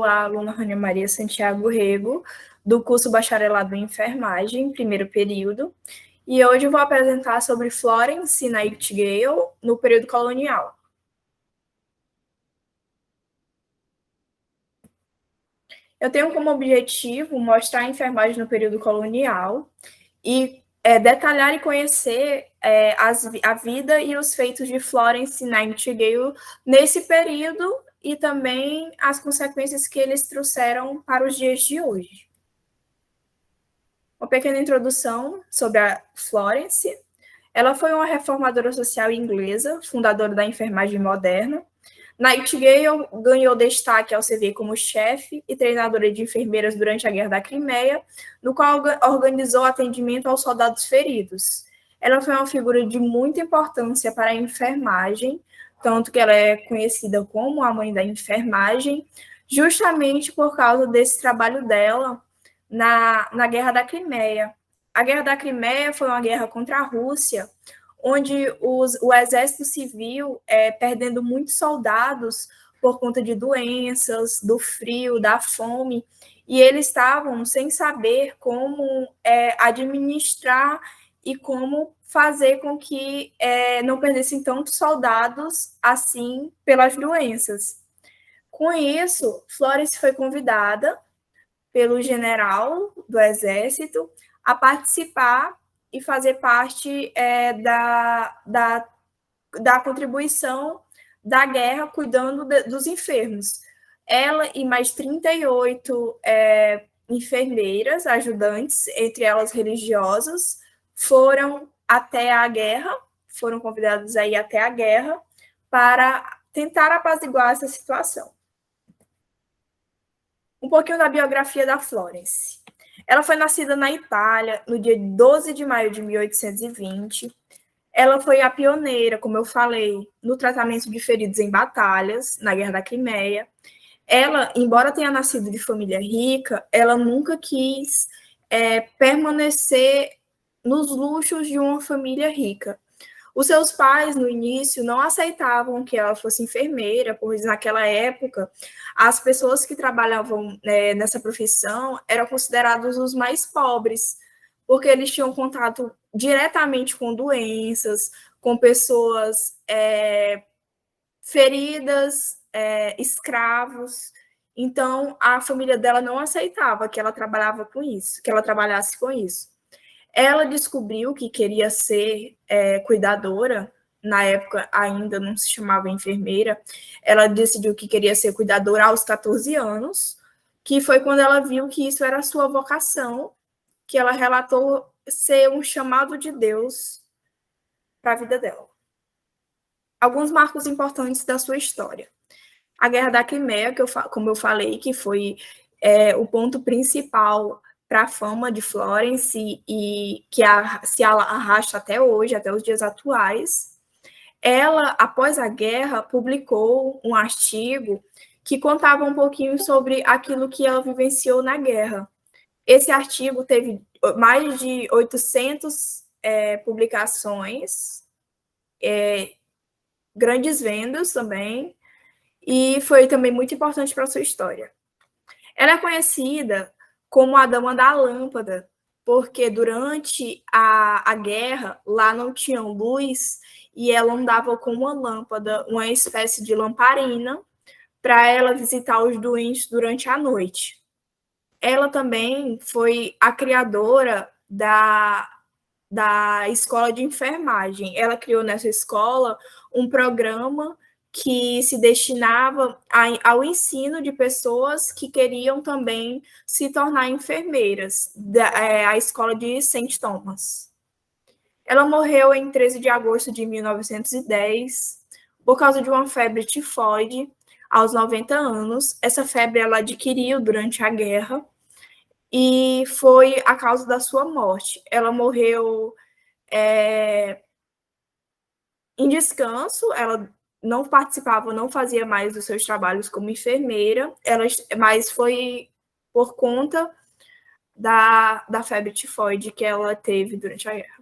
sou a aluna Rania Maria Santiago Rego, do curso Bacharelado em Enfermagem, primeiro período, e hoje eu vou apresentar sobre Florence Nightingale no período colonial. Eu tenho como objetivo mostrar a enfermagem no período colonial e detalhar e conhecer a vida e os feitos de Florence Nightingale nesse período e também as consequências que eles trouxeram para os dias de hoje. Uma pequena introdução sobre a Florence. Ela foi uma reformadora social inglesa, fundadora da enfermagem moderna. Nightingale ganhou destaque ao servir como chefe e treinadora de enfermeiras durante a Guerra da Crimeia, no qual organizou atendimento aos soldados feridos. Ela foi uma figura de muita importância para a enfermagem, tanto que ela é conhecida como a mãe da enfermagem, justamente por causa desse trabalho dela na Guerra da Crimeia. A Guerra da Crimeia foi uma guerra contra a Rússia, onde o exército civil, perdendo muitos soldados por conta de doenças, do frio, da fome, e eles estavam sem saber como administrar e como fazer com que não perdessem tantos soldados assim pelas doenças. Com isso, Florence foi convidada pelo general do exército a participar e fazer parte da contribuição da guerra, cuidando dos enfermos. Ela e mais 38 enfermeiras, ajudantes, entre elas religiosas, foram até a guerra, foram convidadas a ir até a guerra para tentar apaziguar essa situação. Um pouquinho da biografia da Florence. Ela foi nascida na Itália no dia 12 de maio de 1820. Ela foi a pioneira, como eu falei, no tratamento de feridos em batalhas, na Guerra da Crimeia. Ela, embora tenha nascido de família rica, ela nunca quis permanecer nos luxos de uma família rica. Os seus pais, no início, não aceitavam que ela fosse enfermeira, pois naquela época as pessoas que trabalhavam nessa profissão eram considerados os mais pobres, porque eles tinham contato diretamente com doenças, com pessoas feridas, escravos. Então, a família dela não aceitava que ela trabalhava com isso, que ela trabalhasse com isso. Ela descobriu que queria ser cuidadora, na época ainda não se chamava enfermeira, ela decidiu que queria ser cuidadora aos 14 anos, que foi quando ela viu que isso era a sua vocação, que ela relatou ser um chamado de Deus para a vida dela. Alguns marcos importantes da sua história. A Guerra da Crimeia, como eu falei, que foi o ponto principal para a fama de Florence e que se arrasta até hoje, até os dias atuais. Ela, após a guerra, publicou um artigo que contava um pouquinho sobre aquilo que ela vivenciou na guerra. Esse artigo teve mais de 800 publicações, grandes vendas também, e foi também muito importante para a sua história. Ela é conhecida como a Dama da Lâmpada, porque durante a guerra, lá não tinha luz, e ela andava com uma lâmpada, uma espécie de lamparina, para ela visitar os doentes durante a noite. Ela também foi a criadora da escola de enfermagem. Ela criou nessa escola um programa que se destinava ao ensino de pessoas que queriam também se tornar enfermeiras, a escola de St. Thomas. Ela morreu em 13 de agosto de 1910 por causa de uma febre tifoide aos 90 anos. Essa febre ela adquiriu durante a guerra e foi a causa da sua morte. Ela morreu em descanso, ela não participava, não fazia mais dos seus trabalhos como enfermeira, mas foi por conta da febre tifoide que ela teve durante a guerra.